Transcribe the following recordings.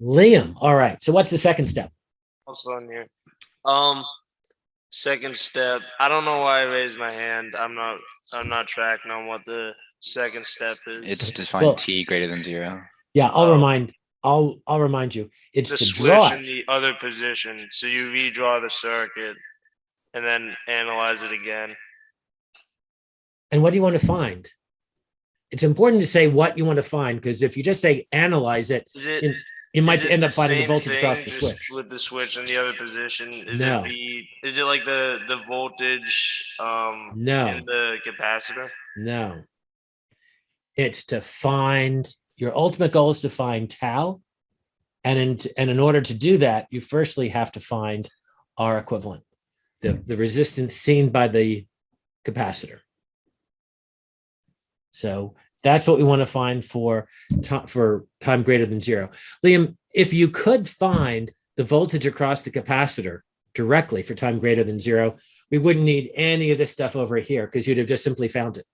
Liam. All right. So what's the second step? Also on here. Um, Second step. I don't know why I raised my hand. I'm not tracking on what the second step is. It's to find Well- t greater than 0. Yeah, I'll Oh. remind you. It's The to switch draw in it. the other position. So you redraw the circuit and then analyze it again. And what do you want to find? It's important to say what you want to find, because if you just say analyze it, Is it you might is it end up the finding the same voltage thing across the just switch. with the switch in the other position? No. Is it like the voltage No. in the capacitor? No. It's to find, your ultimate goal is to find tau. And in order to do that, you firstly have to find R equivalent, the resistance seen by the capacitor. So that's what we want to find for time greater than 0. Liam, if you could find the voltage across the capacitor directly for time greater than 0, we wouldn't need any of this stuff over here, because you'd have just simply found it.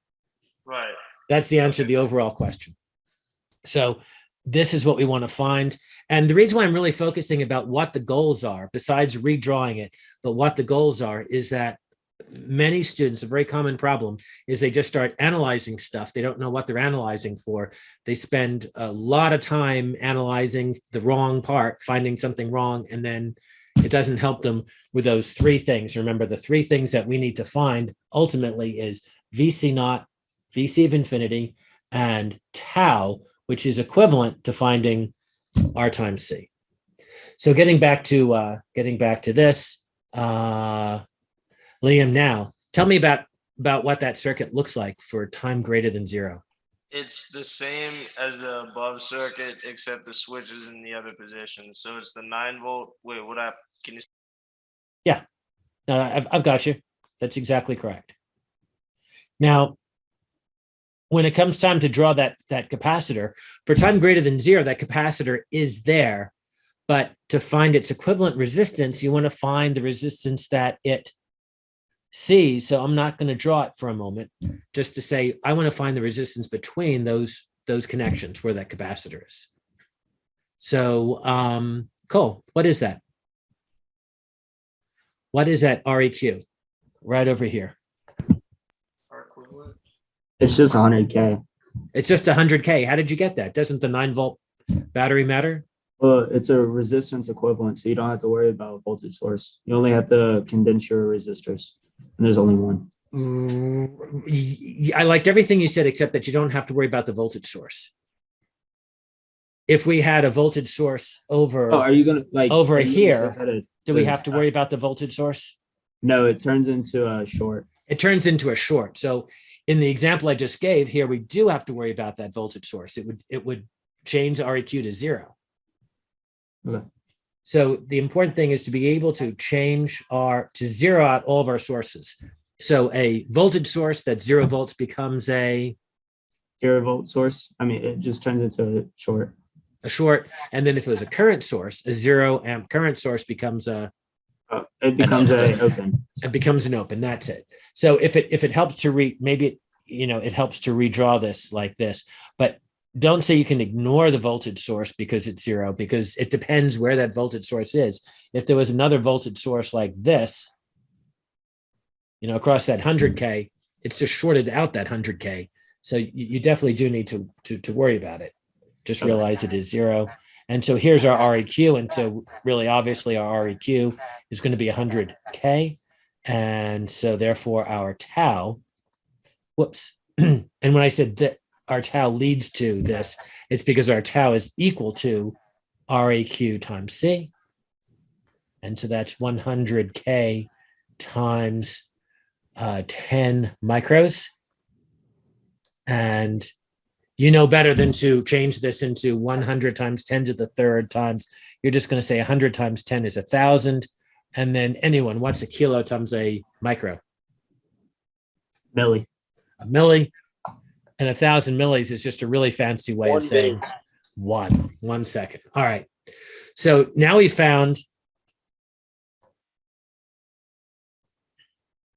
Right. That's the answer to the overall question. So this is what we want to find. And the reason why I'm really focusing about what the goals are, besides redrawing it, but what the goals are, is that many students, a very common problem is they just start analyzing stuff. They don't know what they're analyzing for. They spend a lot of time analyzing the wrong part, finding something wrong, and then it doesn't help them with those three things. Remember, the three things that we need to find ultimately is VC naught, VC of infinity, and tau, which is equivalent to finding R times C. So getting back to this, Liam, now tell me about what that circuit looks like for time greater than 0. It's the same as the above circuit, except the switch is in the other position. So it's the 9-volt. Wait, what happened? Can you? Yeah, no, I've got you. That's exactly correct. Now, when it comes time to draw that capacitor, for time greater than 0, that capacitor is there. But to find its equivalent resistance, you want to find the resistance that it sees. So I'm not going to draw it for a moment, just to say I want to find the resistance between those connections where that capacitor is. So Cole, what is that? What is that REQ? Right over here. It's just 100K. It's just 100K. How did you get that? Doesn't the 9-volt battery matter? Well, it's a resistance equivalent, so you don't have to worry about voltage source. You only have to condense your resistors, and there's only one. I liked everything you said, except that you don't have to worry about the voltage source. If we had a voltage source over, are you gonna over here, do we have to worry about the voltage source? No, it turns into a short. It turns into a short. So in the example I just gave here, we do have to worry about that voltage source. It would change REQ to 0. Okay. So the important thing is to be able to change to 0 out all of our sources. So a voltage source that's 0 volts becomes a 0 volt source. I mean, it just turns into a short. A short, and then if it was a current source, a 0 amp current source becomes it becomes an open. It becomes an open. That's it. So if it helps to it helps to redraw this like this, but don't say you can ignore the voltage source because it's 0, because it depends where that voltage source is. If there was another voltage source like this, across that 100K, it's just shorted out that 100K. So you definitely do need to worry about it. Just realize it is 0. And so here's our REQ. And so really, obviously, our REQ is going to be 100K. And so therefore, our tau, and when I said that our tau leads to this, it's because our tau is equal to REQ times C. And so that's 100K times 10 micros. And you know better than to change this into 100 times 10 to the third times. You're just going to say 100 times 10 is 1,000. And then what's a kilo times a micro? Milli. A milli. And 1,000 millis is just a really fancy way of saying 1 second. All right. So now we found